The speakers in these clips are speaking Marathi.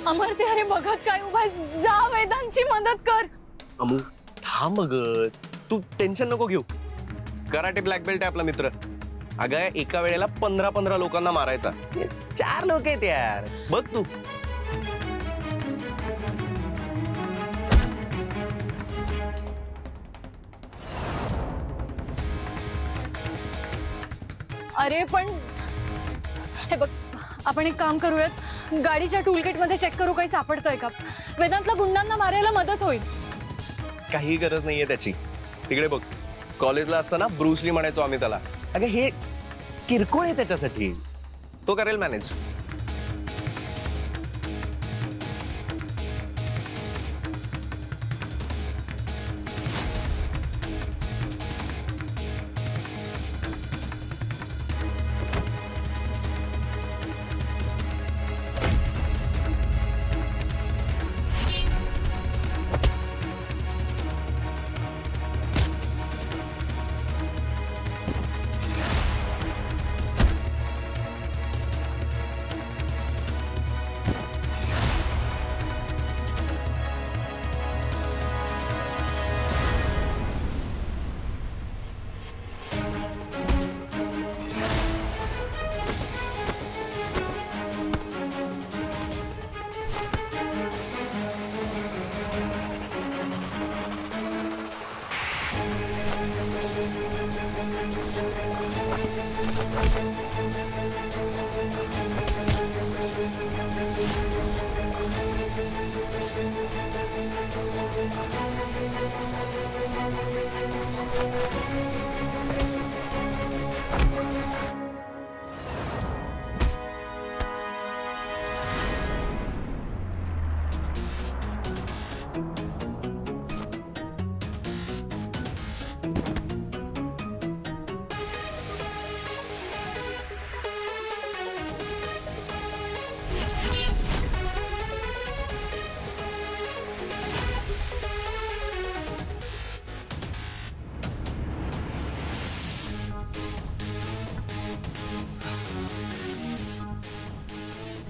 अमर ते अरे बघत काय उभा जा वेदांची मदत कर। अमू थांब ग, तू टेन्शन नको घेऊ। कराटे ब्लॅक बेल्ट आहे आपला मित्र। अगं एका वेळेला 15-15 लोकांना मारायचा। 4 लोक आहेत यार, बघ तू। अरे पण हे बघ, आपण एक काम करूयात, गाडीच्या टूलकिट मध्ये चेक करू काही सापडतंय का। वेदांतला गुंडांना मारायला मदत होईल। काही गरज नाहीये त्याची। तिकडे बघ, कॉलेजला असताना ब्रूस ली म्हणायचो आम्ही त्याला। अगं हे किरकोळ आहे त्याच्यासाठी, तो करेल मॅनेज।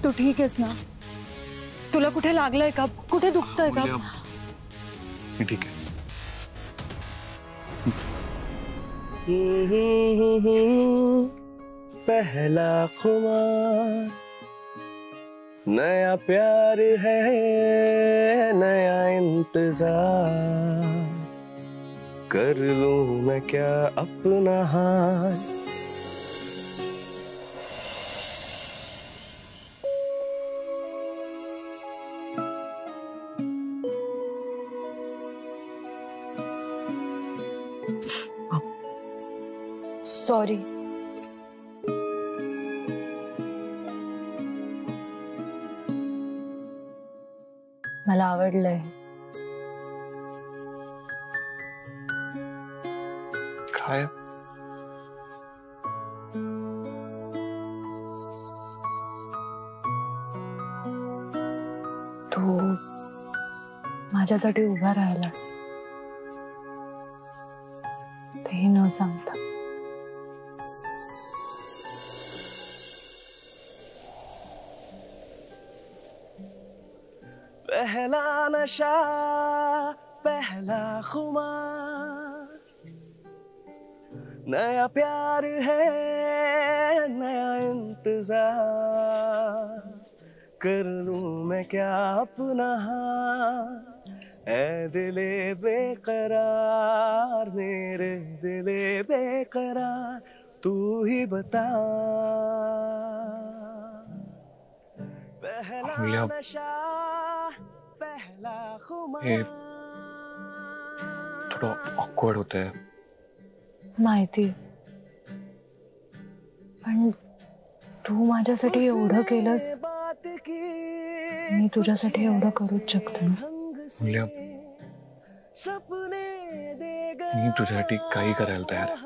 तू ठीक आहेस ना? तुला कुठे लागलंय का? कुठे दुखतंय का? मी ठीक आहे। पहला खुमार, नया प्यार है, नया इंतजार, कर लूं मैं क्या अपना हाल। सॉरी। मला आवडलंय। काय? तू माझ्यासाठी उभा राहिलास, तेही न सांगता। पहला नशा, पहला खुमार, नया प्यार है, नया इंतजार, कर लूं मैं क्या अपना हाल। ऐ दिले बेकरार, मेरे दिले बेकरार, तू ही बता। पहला नशा, पहला खुमार। थोडं ऑकवर्ड होतंय। माहिती, पण तू माझ्यासाठी एवढं केलंस, मी तुझ्यासाठी एवढं करूच शकते ना। मूल्य, मी तुझ्यासाठी काही करायला तयार आहे।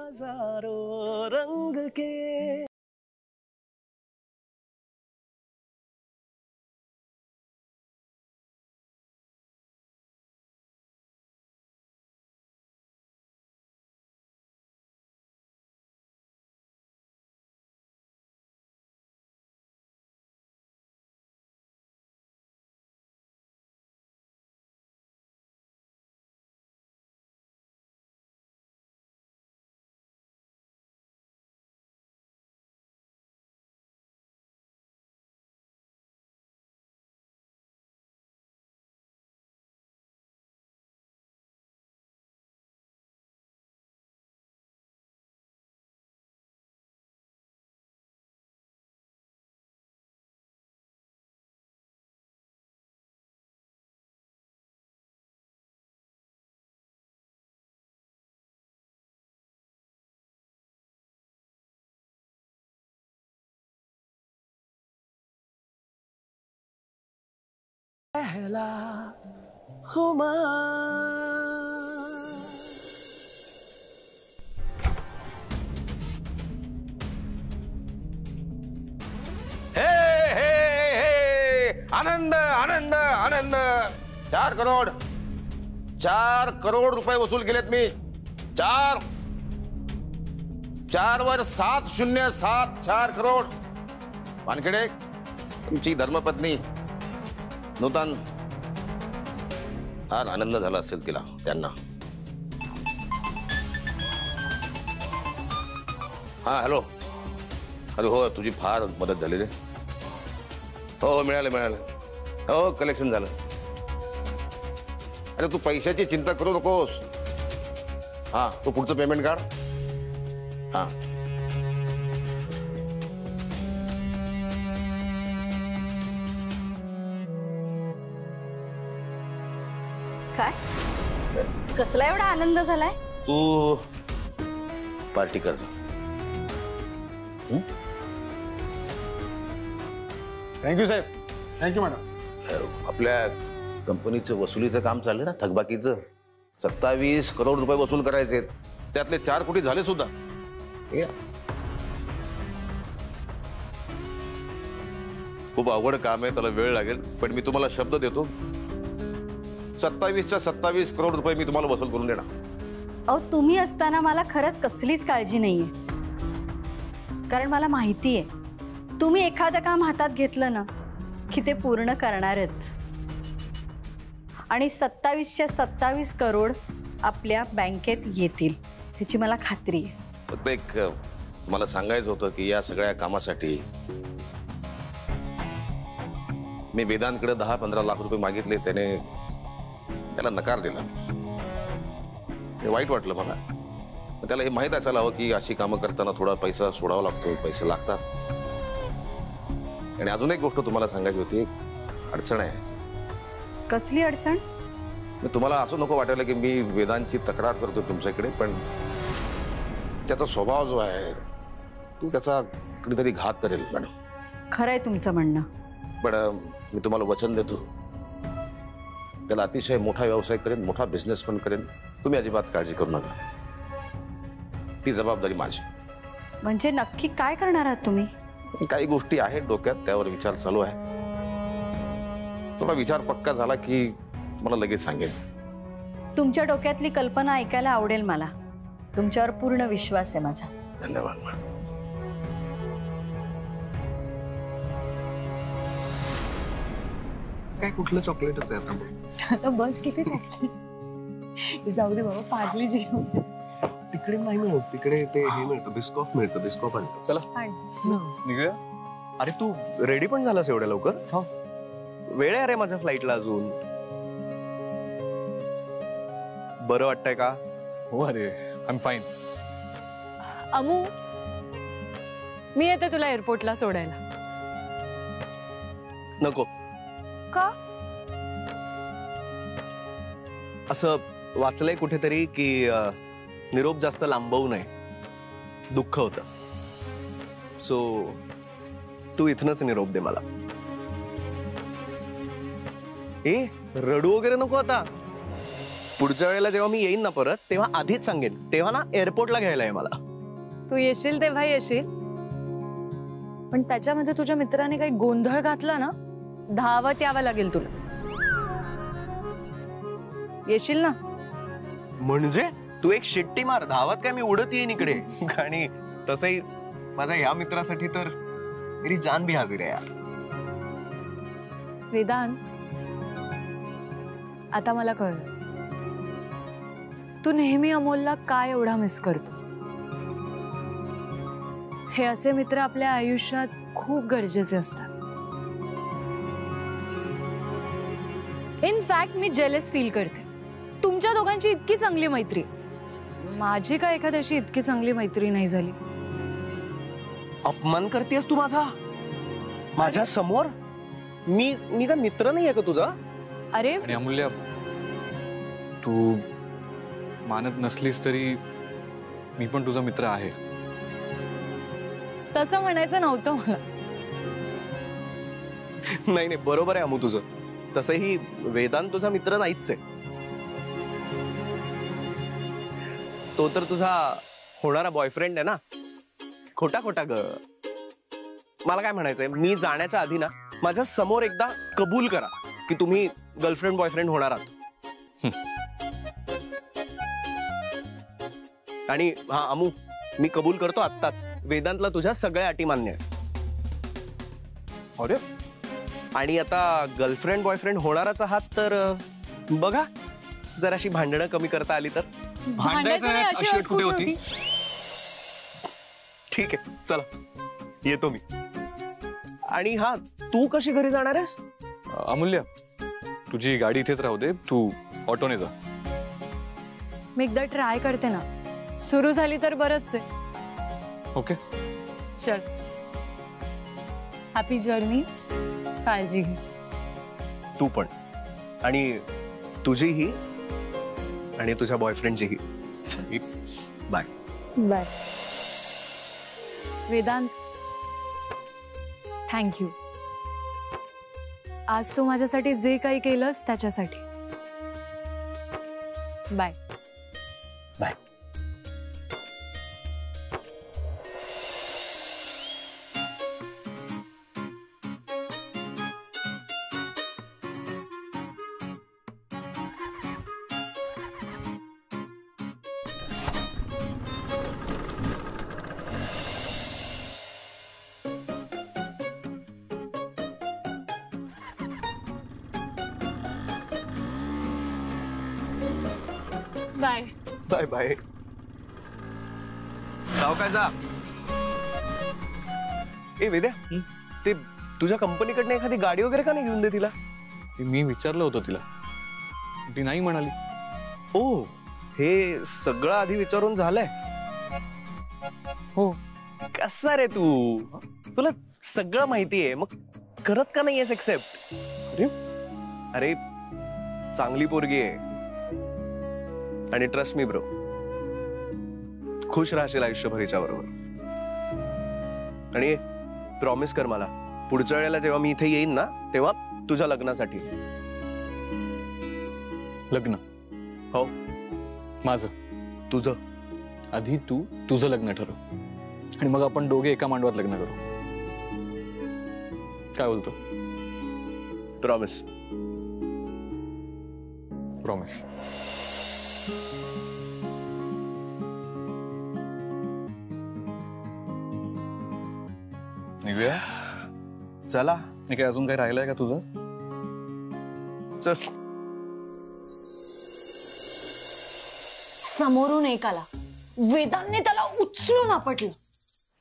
पहला खुमार। हे हे हे आनंद आनंद आनंद 4 करोड रुपये वसूल केलेत मी। 4 वर 707 4 करोड। वानखेडे तुमची धर्मपत्नी नूतन फार आनंद झाला असेल तिला त्यांना। हा हॅलो अरे हो तुझी फार मदत झाली रे। हो मिळालं हो कलेक्शन झालं। अरे तू पैशाची चिंता करू नकोस। हा तू पुढचं पेमेंट काढ। हा काय कसला एवढा आनंद झालाय? तू पार्टी कर जा। थँक्यू साहेब। Thank you madam. आपल्या कंपनीचं वसुलीचं काम चाललं ना थकबाकीचं 27 करोड रुपये वसूल करायचे। त्यातले 4 कोटी झाले सुद्धा। ठीक आहे? खूप अवघड काम आहे त्याला वेळ लागेल पण मी तुम्हाला शब्द देतो 27च्या 27 करोड रुपये मी तुम्हाला वसूल करून देणार। अहो तुम्ही असताना मला खरंच कसलीच काळजी नाहीये कारण मला माहिती आहे तुम्ही एखादं काम हातात घेतलं ना की ते पूर्ण करणारच आणि 27च्या 27 करोड आपल्या बँकेत येतील ह्याची मला खात्री आहे। फक्त एक तुम्हाला सांगायचं होतं की या सगळ्या कामासाठी मी वेदांतकडे 10-15 लाख रुपये मागितले त्याला नकार दिला। हे वाईट वाटलं मला। त्याला हे माहित असायला हवं की अशी कामं करताना थोडा पैसा सोडावा लागतो पैसे लागतात। आणि अजून एक गोष्ट तुम्हाला सांगायची होती एक अडचण आहे। कसली अडचण? तुम्हाला असं नको वाटायला की मी वेदांची तक्रार करतो तुमच्याकडे पण त्याचा स्वभाव जो आहे तो त्याचा कुठेतरी घात करेल मॅडम। खरंय तुमचं म्हणणं पण मी तुम्हाला वचन देतो त्याला अतिशय मोठा व्यवसाय करेन मोठा बिझनेस पण करेन। तुम्ही अजिबात काळजी करू नका ती जबाबदारी माझी। म्हणजे नक्की काय करणार आहात तुम्ही? काही गोष्टी आहेत डोक्यात त्यावर विचार चालू आहे। थोडा विचार पक्का झाला की मला लगेच सांगेन। तुमच्या डोक्यातली कल्पना ऐकायला आवडेल मला। तुमच्यावर पूर्ण विश्वास आहे माझा। धन्यवाद मॅडम। काय कुठलं चॉकलेटच आहे आता मग? आता बस किती चॉकलेट जाऊ दे बाबा पाडली जीव तिकडे नाही मिळत तिकडे ते हे मिळतं बिस्कॉफ मिळतं बिस्कॉफ आणतो। चला निघूया। अरे तू रेडी पण झालास एवढ्या लवकर? हो वेळ आहे रे माझ्या फ्लाईटला अजून। बरं वाटतंय का? हो अरे आय एम फाईन। अमू मी येते तुला एअरपोर्टला सोडायला। नको का? असं वाचलंय कुठेतरी की निरोप जास्त लांबवू नये दुःख होतं। सो तू इथनच निरोप दे मला। ए रडू वगैरे नको आता। पुढच्या वेळेला जेव्हा मी येईन ना परत तेव्हा आधीच सांगेन तेव्हा ना एअरपोर्टला घ्यायला आहे मला। तू येशील तेव्हा येशील पण त्याच्यामध्ये तुझ्या मित्राने काही गोंधळ घातला ना धावत यावं लागेल तुला। येशील ना? म्हणजे तू एक शिट्टी मार धावत काय मी उडत येईन इकडे। आणि तसंही माझ्या या मित्रासाठी तर मेरी जान भी हाजिर आहे यार। वेदांत आता मला कळलं तू नेहमी अमोलला काय एवढा मिस करतोस। हे असे मित्र आपल्या आयुष्यात खूप गरजेचे असतात। इनफॅक्ट मी जेलस फील करते तुमच्या दोघांची इतकी चांगली मैत्री। माझी का एखाद्याशी इतकी चांगली मैत्री नाही झाली। अपमान करतेस तू माझ्या समोर? मी का मित्र नाहीये का तुझा? अरे आणि अमूल्य तू मानत नसलीस तरी मी पण तुझा मित्र आहे। तसं म्हणायचं नव्हतं मला। नाही बरोबर आहे अमू तुझं। तसंही वेदांत तुझा मित्र नाहीच आहे. तो तर तुझा होणारा बॉयफ्रेंड आहे ना. खोटा खोटा ग. मला काय म्हणायचंय, मी जाण्याच्या आधी ना माझ्या समोर एकदा कबूल करा की तुम्ही गर्लफ्रेंड बॉयफ्रेंड होणार आहात. आणि हा अमू, मी कबूल करतो आत्ताच, वेदांतला तुझ्या सगळ्या अटी मान्य आहे. अरे आणि आता गर्लफ्रेंड बॉयफ्रेंड होणारच आहात तर बघा जराशी भांडणं कमी करता आली तर. भांडायचं नाही अशी अट कुठे होती? ठीक आहे, चला येतो मी. आणि हा, तू कशी घरी जाणार आहेस? अमूल्य, तुझी गाडी इथेच राहू दे, तू ऑटोने जा. मी एकदा ट्राय करते ना, सुरू झाली तर बरंच आहे. ओके. चल, हॅपी जर्नी. काळजी घे. तू पण. आणि तुझीही आणि तुझ्या बॉयफ्रेंडचीही. बाय. बाय. वेदांत, थँक्यू. आज तू माझ्यासाठी जे काही केलंस त्याच्यासाठी. Bye. Bye. Bye. Bye bye. जाऊ काय जा. ए वेद्या, ते तुझ्या कंपनीकडनं एखादी गाडी वगैरे का नाही घेऊन दे तिला? मी विचारलं होतं तिला, ती नाही म्हणाली. ओ, हे सगळं आधी विचारून झालंय? हो. कसा रे तू? तुला सगळं माहितीये, मग करत का नाहीयेस एक्सेप्ट? अरे चांगली पोरगी आहे आणि ट्रस्ट मी ब्रो, खुश राहशील आयुष्यभर हिच्या बरोबर. आणि प्रॉमिस कर मला, पुढच्या वेळेला जेव्हा मी इथे येईन ना तेव्हा तुझ्या लग्नासाठी. लग्न? हो. माझं? तुझं. आधी तू तुझं लग्न ठरव आणि मग आपण दोघे एका मांडवात लग्न करू. काय बोलतो? प्रॉमिस. प्रॉमिस. निघूया. चला. काय अजून काही राहिलंय का तुझं? चल. समोरून एक आला, वेदांतने त्याला उचलून आपटलं.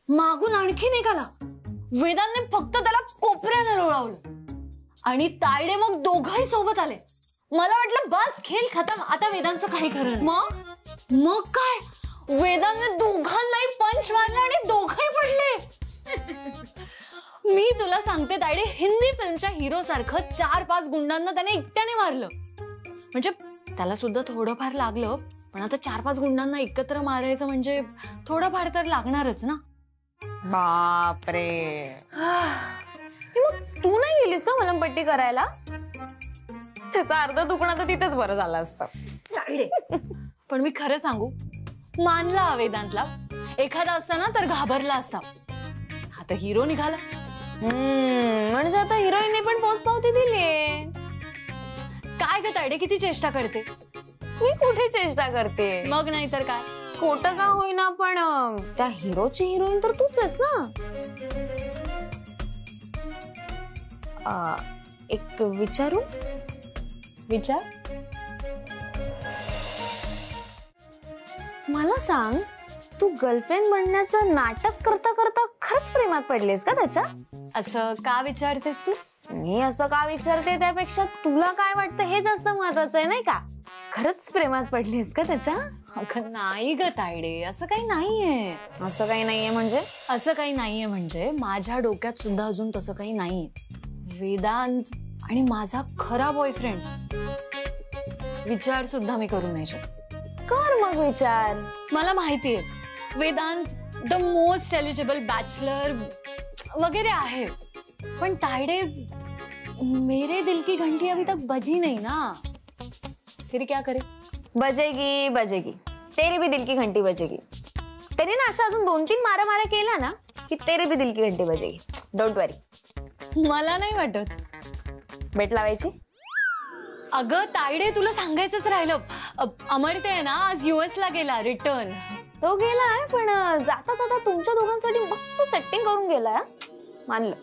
मागून आणखीन एक आला, वेदांतने फक्त त्याला कोपऱ्याने लोळवलं. आणि तायडे मग दोघंही सोबत आले. मला वाटलं बस खेळ खतम, आता वेदांतचं काही खरं नाही. मग काय, वेदांतने दोघांनाही पंच मारला आणि दोघंही पडले. मी तुला सांगते तायडे, हिंदी फिल्मच्या हिरो सारखं 4-5 गुंडांना त्याने एकट्याने मारलं. म्हणजे त्याला सुद्धा थोडंफार लागलं, पण आता 4-5 गुंडांना एकत्र मारायचं म्हणजे थोडंफार तर लागणारच ना. बापरे. मग तू नाही गेलीस का मलमपट्टी करायला? त्याचा अर्ध दुखणं तर तिथेच बरं झालं असतं. पण मी खरं सांगू, मानला वेदांतला. एखादा असता ना तर घाबरला असता. आता हिरो निघाला. म्हणजे आता हिरोईनने पण पोचपावती दिलीये. काय ग तायडे, किती चेष्टा करते. मी कुठे चेष्टा करते? मग नाही तर काय. खोटं का होईना, पण त्या हिरोची हिरोईन तर तूच आहेस ना. एक विचारू? विचार. मला सांग, तू गर्लफ्रेंड बनण्याचं नाटक करता करता खरंच प्रेमात पडलीस का त्याच्या? असं का विचारतेस तू? मी असं का विचारते त्यापेक्षा तुला काय वाटतं हे जास्त महत्वाचं आहे, नाही का? खरंच प्रेमात पडलीस का त्याच्या? अगं नाही ग तायडे, असं काही नाहीये. असं काही नाहीये म्हणजे? असं काही नाहीये म्हणजे माझ्या डोक्यात सुद्धा अजून तसं काही नाहीये. वेदांत आणि माझा खरा बॉयफ्रेंड, विचार सुद्धा मी करू नाही शकत. कर मग विचार. मला माहितीये Vedant the most eligible bachelor वगैरे आहे, पण तायडे मेरे दिल की घंटी अभी तक बजी नहीं ना, फिर क्या करे? बजेगी बजेगी, तेरी भी दिल की घंटी बजेगी. त्याने ना अशा अजून 2-3 मारा केला ना की तेरी भी दिल की घंटी बजेगी. डोंट वरी. मला नाही वाटत. बेट लावायची. अगं तायडे, तुला सांगायचंच राहिलं. अमर्त्य आहे ना आज US ला गेला रिटर्न. तो गेलाय पण जाता जाता तुमच्या दोघांसाठी मस्त सेटिंग करून गेलाय. मानलं.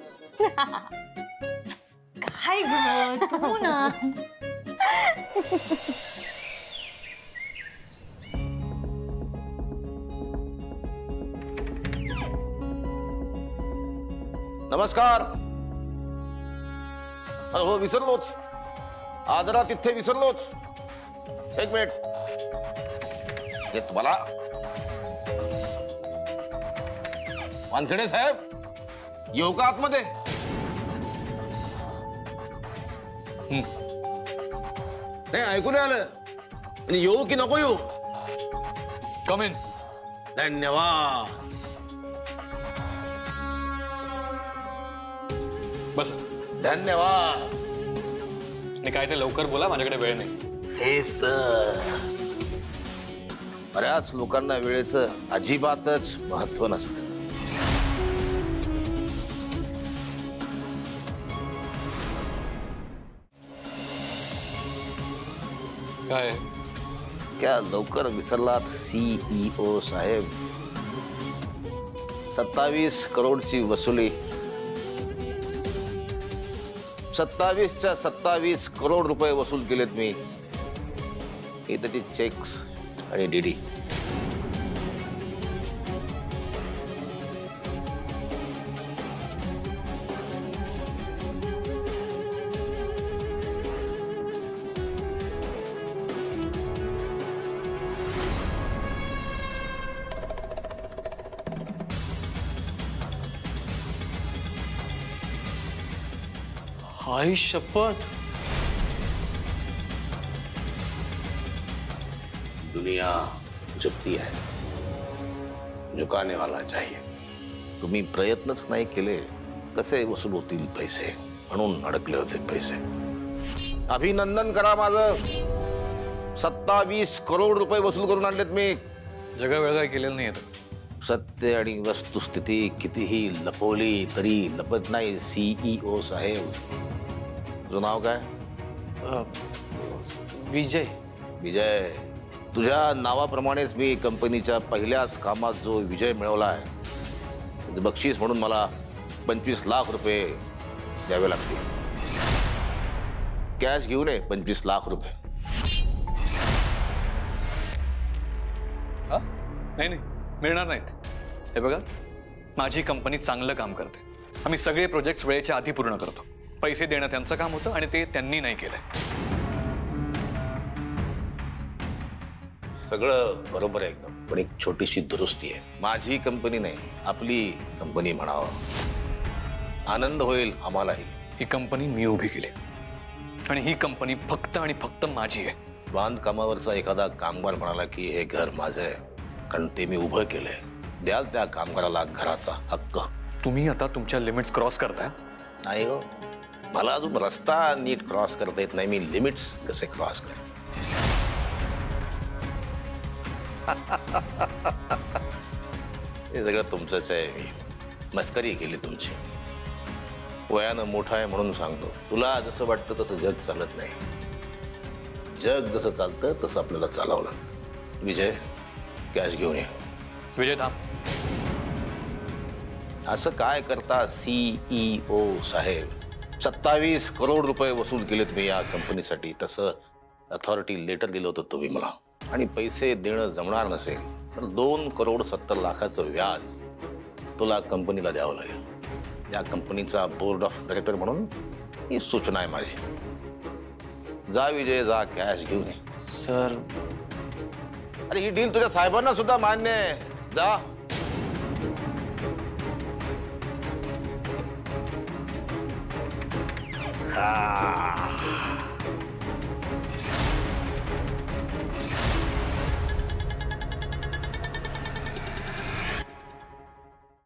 काय ग तू ना. नमस्कार. अरे हो, विसरलोच. आदरा तिथे विसरलोच. एक मिनिट. हे तुम्हाला वानखेडे साहेब, येऊ का आतमध्ये? नाही, ऐकू नाही आलं. आणि येऊ की नको येऊ? कम इन. धन्यवाद. बस. धन्यवाद. आणि काय ते लवकर बोला, माझ्याकडे वेळ नाही. हेच तर. बऱ्याच लोकांना वेळेचं अजिबातच महत्व नसतं. काय? क्या लवकर विसरलात CEO साहेब? 27 करोडची वसुली. 27च्या 27 करोड रुपये वसूल केलेत मी. हे त्याचे चेक्स आणि डीडी. आई शपथ. दुनिया झुकती है, झुकाने वाला चाहिए. तुम्ही प्रयत्नच नाही केले, कसे वसूल होतील पैसे? म्हणून अडकले होते पैसे. अभिनंदन करा माझं. 27 करोड रुपये वसूल करून आणलेत मी. जगा वेळ काय केलेलं नाही आता. सत्य आणि वस्तुस्थिती कितीही लपवली तरी लपत नाही CEO साहेब. तुझं नाव काय? विजय. विजय. तुझ्या नावाप्रमाणेच मी कंपनीच्या पहिल्याच कामात जो विजय मिळवला आहे, त्याचं बक्षीस म्हणून मला 25 लाख रुपये द्यावे लागतील. कॅश घेऊन ये. 25 लाख रुपये. नाही नाही, मिळणार नाहीत. हे बघा, माझी कंपनी चांगलं काम करते. आम्ही सगळे प्रोजेक्ट्स वेळेच्या आधी पूर्ण करतो. पैसे देणं त्यांचं काम होतं आणि ते त्यांनी नाही केलंय. सगळं बरोबर आहे एकदम, पण एक छोटीशी दुरुस्ती आहे. माझी कंपनी नाही, आपली कंपनी म्हणावं. आनंद होईल आम्हालाही. ही कंपनी मी उभी केली आणि ही कंपनी फक्त आणि फक्त माझी आहे. बांधकामावरचा एखादा कामगार म्हणाला की हे घर माझं आहे, कारण ते मी उभं केलंय. द्याल त्या कामगाराला घराचा हक्क. तुम्ही आता तुमच्या लिमिट्स क्रॉस करताय. नाही हो, मला अजून रस्ता नीट क्रॉस करता येत नाही. मी लिमिट्स कसे क्रॉस करेन? हे सगळं तुमचंच आहे. मी मस्करी केली तुमची. वयानं मोठा आहे म्हणून सांगतो, तुला जसं वाटतं तसं जग चालत नाही. जग जसं चालतं तसं आपल्याला चालावं लागतं. विजय, कॅश घेऊन ये. विजय थांब. असं काय करता CEO साहेब? 27 करोड रुपये वसूल केलेत मी या कंपनीसाठी. तसं अथॉरिटी लेटर दिलं होतं तुम्ही मला. आणि पैसे देणं जमणार नसेल तर 2,70 लाखाचं व्याज तुला कंपनीला द्यावं लागेल. या कंपनीचा बोर्ड ऑफ डायरेक्टर म्हणून ही सूचना आहे माझी. जा विजय, जा. कॅश घेऊन ये. सर, अरे ही डील तुझ्या साहेबांना सुद्धा मान्य आहे. जा.